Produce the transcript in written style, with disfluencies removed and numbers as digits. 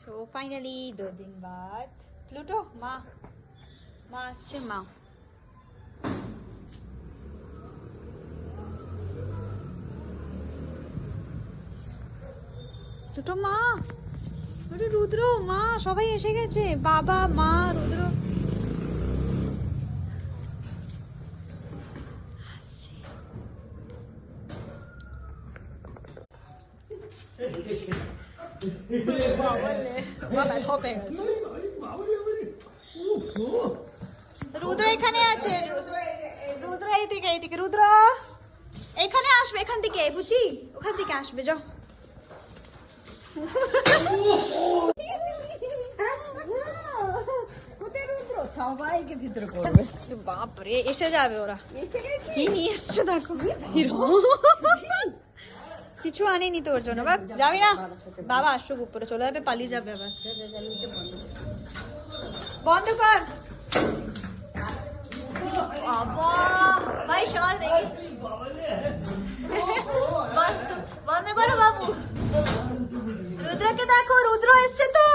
So finally 2 दिन बाद Pluto माँ আসছে মা প্লুটো মা রুদ্র মা সবাই এসে গেছে বাবা মা রুদ্র রুদ্র এখানে আছে রুদ্র এইদিকে রুদ্র এখানে আসবে এখান থেকে বুঝি ওখান থেকে আসবে যাও সবাইকে ভিতরে করবে বাপরে এসে যাবে ওরা কি নিয়ে এসছে দেখো কিছু আনেনি তোর জন্য বাবা যাবি না বাবা আসুক উপরে চলে যাবে পালিয়ে যাবে আবার বন্ধ কর বাবা ভাই সর দেখি বন্ধ করো বাবু রুদ্রকে দেখো রুদ্র এসছে তো